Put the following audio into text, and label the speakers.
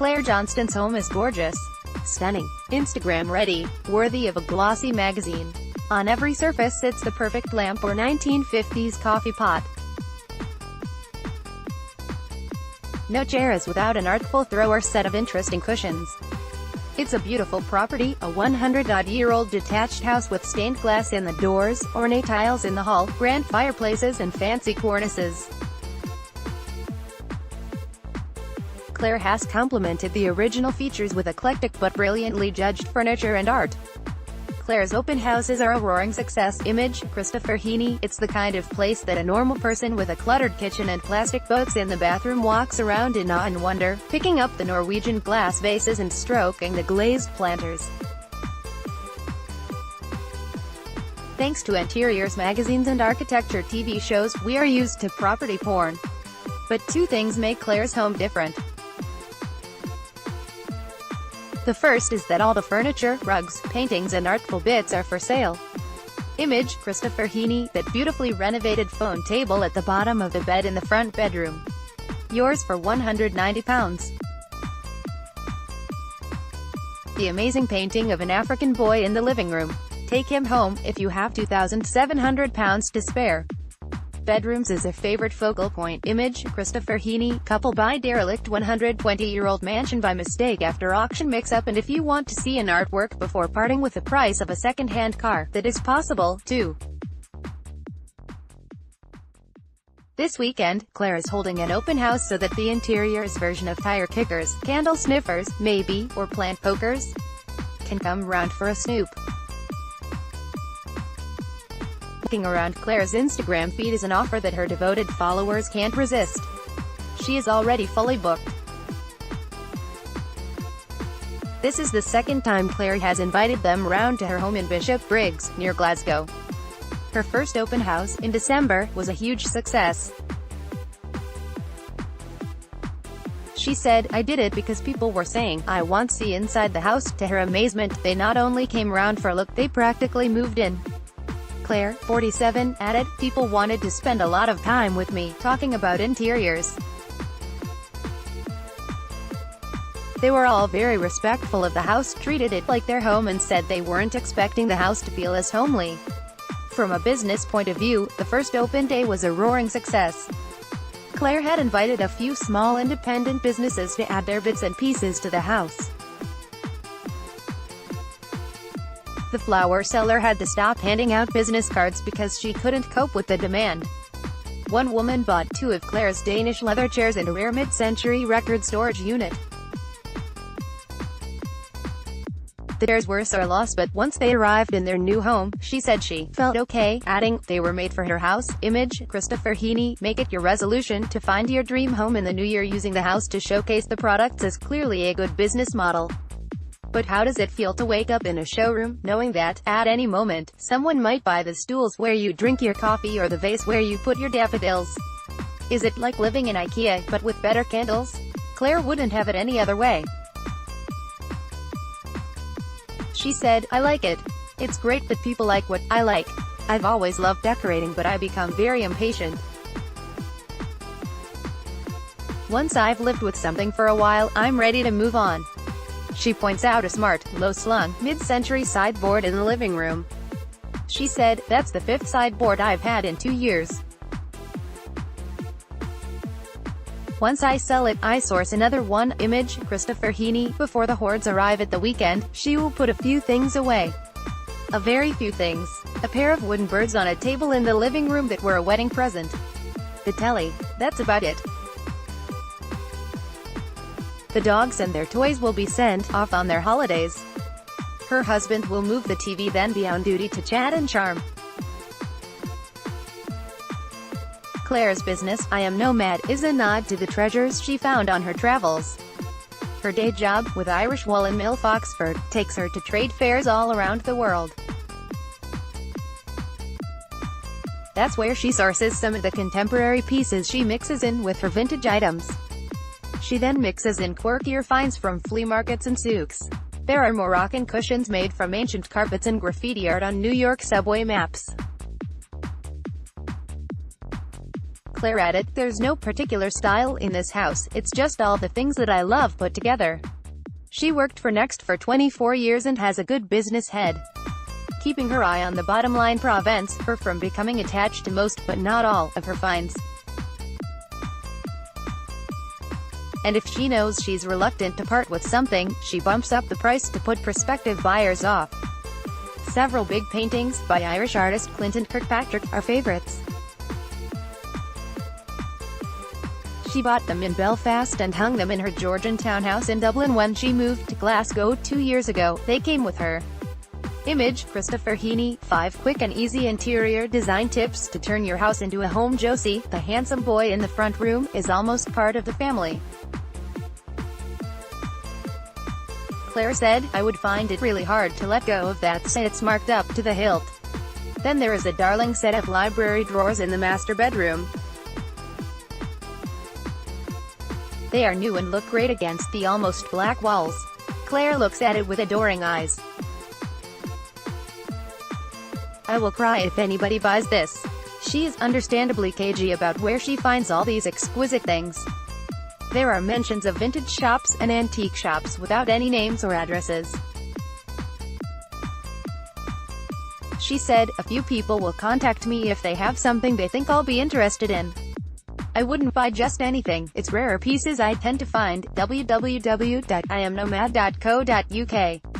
Speaker 1: Claire Johnston's home is gorgeous, stunning, Instagram-ready, worthy of a glossy magazine. On every surface sits the perfect lamp or 1950s coffee pot. No chair is without an artful throw or set of interesting cushions. It's a beautiful property, a 100-odd-year-old detached house with stained glass in the doors, ornate tiles in the hall, grand fireplaces and fancy cornices. Claire has complemented the original features with eclectic but brilliantly judged furniture and art. Claire's open houses are a roaring success. Image, Christopher Heaney. It's the kind of place that a normal person with a cluttered kitchen and plastic boats in the bathroom walks around in awe and wonder, picking up the Norwegian glass vases and stroking the glazed planters. Thanks to interiors magazines and architecture TV shows, we are used to property porn. But two things make Claire's home different. The first is that all the furniture, rugs, paintings and artful bits are for sale. Image, Christopher Heaney. That beautifully renovated phone table at the bottom of the bed in the front bedroom. Yours for £190. The amazing painting of an African boy in the living room. Take him home, if you have £2,700 to spare. Bedrooms is a favorite focal point. Image, Christopher Heaney. Couple buy derelict 120-year-old mansion by mistake after auction mix-up. And if you want to see an artwork before parting with the price of a second-hand car, that is possible, too. This weekend, Claire is holding an open house so that the interior's version of tire kickers, candle sniffers, maybe, or plant pokers can come round for a snoop. Looking around Claire's Instagram feed is an offer that her devoted followers can't resist. She is already fully booked. This is the second time Claire has invited them round to her home in Bishopbriggs, near Glasgow. Her first open house, in December, was a huge success. She said, "I did it because people were saying, I want to see inside the house." To her amazement, they not only came round for a look, they practically moved in. Claire, 47, added, "People wanted to spend a lot of time with me, talking about interiors. They were all very respectful of the house, treated it like their home and said they weren't expecting the house to feel as homely." From a business point of view, the first open day was a roaring success. Claire had invited a few small independent businesses to add their bits and pieces to the house. The flower seller had to stop handing out business cards because she couldn't cope with the demand. One woman bought 2 of Claire's Danish leather chairs and a rare mid-century record storage unit. The chairs were sore loss, but once they arrived in their new home, she said she felt okay, adding, "They were made for her house." Image, Christopher Heaney. Make it your resolution to find your dream home in the new year using the house to showcase the products is clearly a good business model. But how does it feel to wake up in a showroom, knowing that, at any moment, someone might buy the stools where you drink your coffee or the vase where you put your daffodils? Is it like living in IKEA, but with better candles? Claire wouldn't have it any other way. She said, "I like it. It's great that people like what I like. I've always loved decorating, but I become very impatient. Once I've lived with something for a while, I'm ready to move on." She points out a smart, low-slung, mid-century sideboard in the living room. She said, "That's the 5th sideboard I've had in 2 years. Once I sell it, I source another one." Image, Christopher Heaney. Before the hordes arrive at the weekend, she will put a few things away. A very few things. A pair of wooden birds on a table in the living room that were a wedding present. The telly. That's about it. The dogs and their toys will be sent off on their holidays. Her husband will move the TV, then be on duty to chat and charm. Claire's business, I Am Nomad, is a nod to the treasures she found on her travels. Her day job, with Irish Woolen Mill Foxford, takes her to trade fairs all around the world. That's where she sources some of the contemporary pieces she mixes in with her vintage items. She then mixes in quirkier finds from flea markets and souks. There are Moroccan cushions made from ancient carpets and graffiti art on New York subway maps. Claire added, "There's no particular style in this house, it's just all the things that I love put together." She worked for Next for 24 years and has a good business head. Keeping her eye on the bottom line prevents her from becoming attached to most, but not all, of her finds. And if she knows she's reluctant to part with something, she bumps up the price to put prospective buyers off. Several big paintings, by Irish artist Clinton Kirkpatrick, are favorites. She bought them in Belfast and hung them in her Georgian townhouse in Dublin when she moved to Glasgow 2 years ago. They came with her. Image, Christopher Heaney, 5 quick and easy interior design tips to turn your house into a home. Josie, the handsome boy in the front room, is almost part of the family. Claire said, "I would find it really hard to let go of that, say it's marked up to the hilt." Then there is a darling set of library drawers in the master bedroom. They are new and look great against the almost black walls. Claire looks at it with adoring eyes. "I will cry if anybody buys this." She is understandably cagey about where she finds all these exquisite things. There are mentions of vintage shops and antique shops without any names or addresses. She said, "A few people will contact me if they have something they think I'll be interested in. I wouldn't buy just anything, it's rarer pieces I tend to find." www.iamnomad.co.uk